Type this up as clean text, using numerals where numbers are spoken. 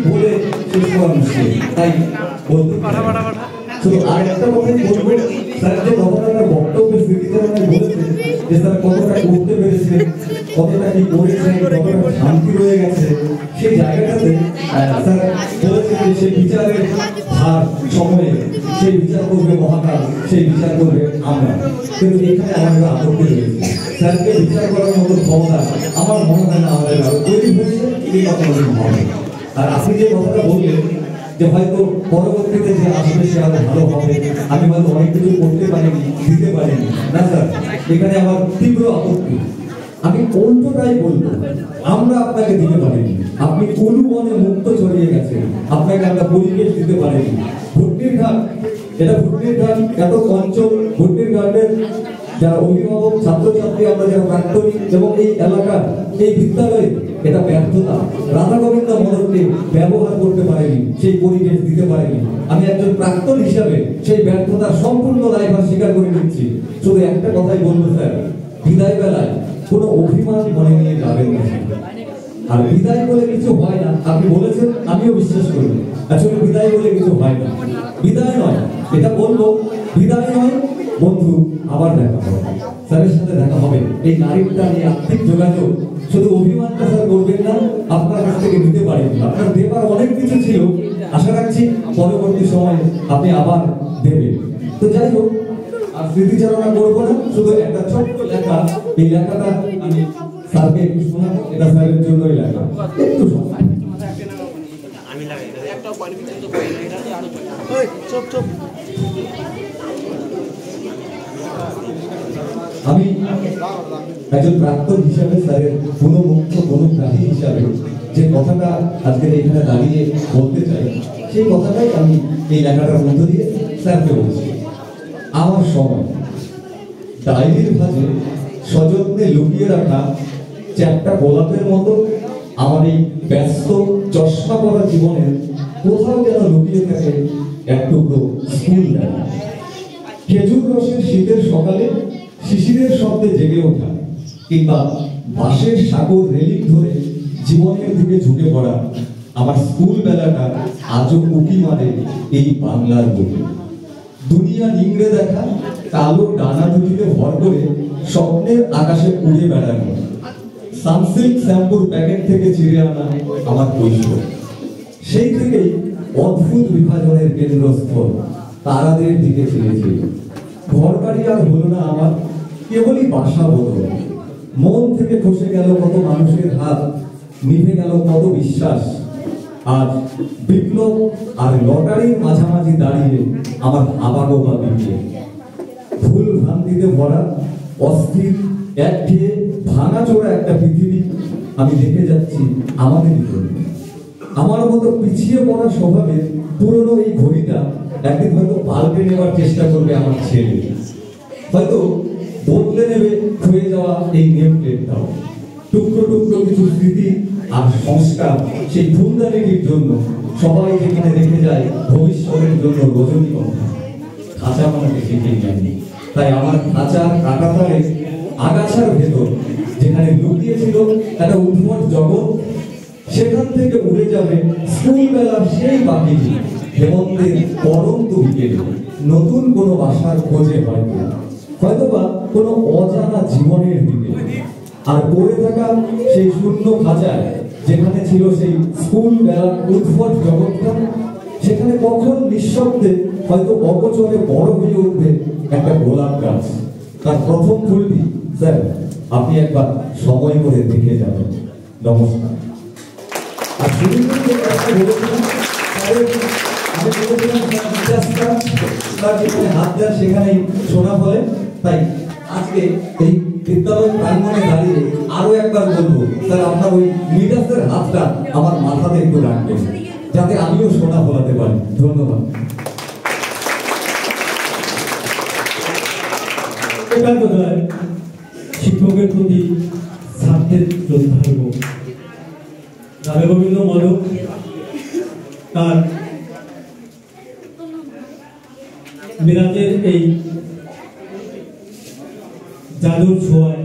বলে শেষ করা মুশকিল। তাই বলতে শুধু আর একটা কথাই বলবো, স্যার যে কথাটা বক্তব্যের স্মৃতিচারণে বলেছে যে স্যার কতটা করতে পেরেছে, কতটা কি করেছে, কতটা শান্তি রয়ে গেছে, সেই জায়গাটাতে স্যার বলেছে যে সেই বিচারের ভার সময়ে সেই বিচার করবে মহাকাল, সেই বিচার করবে আমরা। কিন্তু এখানে আমাদের আপত্তি রয়েছে, স্যারকে বিচার করার মতো ক্ষমতা আমার মনে হয় না আমাদের আরো তৈরি হয়েছে, এই কথা হবে। আর আপনি যে কথাটা বললেন যে হয়তো পরবর্তীতে যে আসবে সে আরো ভালো হবে, আমি হয়তো অনেক কিছু করতে পারিনি, দিতে পারিনি না স্যার, এখানে আমার তীব্র আপত্তি। আমি উল্টোটাই বলবো, আমরা আপনাকে দিতে পারিনি, আপনি কোন বনে মুক্ত ছড়িয়ে গেছেন, আপনাকে একটা পরিবেশ দিতে পারেনি। ভুট্টির ঘাট, এটা ভুট্টির ঘাট এত অঞ্চল, ভুট্টির ঘাটের যারা অভিভাবক, ছাত্রছাত্রী, আমরা যারা প্রাক্তনী এবং এই এলাকার এই বিদ্যালয়ে এটা ব্যর্থতা। রাধা গোবিন্দ মদনকে ব্যবহার করতে পারেনি, সেই পরিবেশ দিতে পারেনি। আমি একজন প্রাক্তন হিসাবে সেই ব্যর্থতার সম্পূর্ণ দায়ভার স্বীকার করে নিচ্ছি। শুধু একটা কথাই বলবো স্যার, বিদায় বেলায় কোনো অভিমান মনে নিয়ে যাবেন না। আর বিদায় বলে কিছু হয় না, আপনি বলেছেন, আমিও বিশ্বাস করি। আসলে বিদায় বলে কিছু হয় না, বিদায় নয়, এটা বলবো বিদায় নয় বন্ধু, আবার দেখা হবে, স্যারের সাথে দেখা হবে। এই নারীটা নিয়ে আর্থিক যোগাযোগ, শুধু অভিমানটা স্যার করবেন না, আপনার কাছ থেকে নিতে পারেন, আপনার দেবার অনেক কিছু ছিল, আশা রাখছি পরবর্তী সময় আপনি আবার দেবেন। তো যাই হোক, আর স্মৃতিচারণা করবো না, শুধু একটা ছোট্ট লেখা, এই লেখাটা আমি স্যারকে একটু শোনাবো, এটা স্যারের জন্যই লেখা, একটু সময় আমি একজন প্রাক্তন হিসাবে স্যারের গুণমুগ্ধ গুণগ্রাহী হিসাবে যে কথাটা আজকের এখানে দাঁড়িয়ে বলতে চাই, সেই কথাটাই আমি এই লেখাটার মধ্য দিয়ে স্যারকে বলছি। আমার সময় ডায়েরির ভাঁজে সযত্নে লুকিয়ে রাখা চ্যাপ্টা গোলাপের মতো আমার এই ব্যস্ত চশমা পরা জীবনের কোথাও যেন লুকিয়ে থাকে এক টুকরো স্কুল বেলা। খেজুর রসের শীতের সকালে শিশিরের শব্দে জেগে ওঠা, কিংবা বাঁশের সাগর রেলিং ধরে জীবনের দিকে ঝুঁকে পড়া আমার স্কুল বেলাটা আজও উকি মারে এই বাংলার বুকে। দুনিয়া নিংড়ে দেখা কালো ডানা দুটিতে ভর করে স্বপ্নের আকাশে উড়ে বেড়ানো, সানসিল্ক শ্যাম্পুর প্যাকেট থেকে চিড়ে আনা আমার কৈশোর। সেই থেকেই অদ্ভুত বিভাজনের কেন্দ্রস্থল তারাদের দিকে ফিরেছে। ঘর বাড়ি আর হলো না আমার, কেবলই বাসা বদল। মন থেকে খসে গেল কত মানুষের হাত, নিভে গেল কত বিশ্বাস। আজ বিপ্লব আর লটারির মাঝামাঝি দাঁড়িয়ে আমার আবাগোবা বিপিয়ে ভুল ভ্রান্তিতে ভরা অস্থির একঘেয়ে ভাঙাচোরা একটা পৃথিবী আমি দেখে যাচ্ছি আমাদেরই জন্য। আমার মতো পিছিয়ে পড়া স্বভাবের পুরনো এই ঘড়িটা একদিন হয়তো পাল্টে নেওয়ার চেষ্টা করবে আমার ছেলে, হয়তো বদলে নেবে হয়ে যাওয়া এই নেম প্লেটটাও। টুকরো টুকরো কিছু স্মৃতি আর সংস্কার সেই ফুলদানিটির জন্য সবাই যেখানে রেখে যায় ভবিষ্যতের জন্য রজনীগন্ধা, খাঁচা বানাতে শিখে যায়নি। তাই আমার খাঁচার কাঁটাতারে আগাছার ভেতর যেখানে লুকিয়ে ছিল একটা উদ্ভট জগৎ, সেখান থেকে উড়ে যাবে স্কুল বেলার সেই পাখিটি হেমন্তের পরন্ত বিকেলে, নতুন কোনো বাসার খোঁজে হয়তোবা কোনো অজানা জীবনের দিকে। আর পড়ে থাকা সেই শূন্য খাঁচায় যেখানে ছিল সেই স্কুল বেলার উদ্ভট জগৎটা, সেখানে কখন নিঃশব্দে হয়তো অপচরে বড় হয়ে উঠবে একটা গোলাপ গাছ। তার প্রথম ফুলটি স্যার আপনি একবার সময় করে দেখে যাবেন। নমস্কার। আর হাত দেন সেখানেই শোনা বলে, তাই আজকে এই বিদ্যালয় প্রাঙ্গণে দাঁড়িয়ে আরো একবার বলবো স্যার আপনার ওই মিডাসের হাতটা আমার মাথাতে একটু রাখবেন, যাতে আমিও শোনা বলাতে পারি। ধন্যবাদ। শিক্ষকের প্রতি ছাত্রের শ্রদ্ধার্ঘ রাধা গোবিন্দ মদন তার মিরাজের এই জাদুর ছোঁয়ায়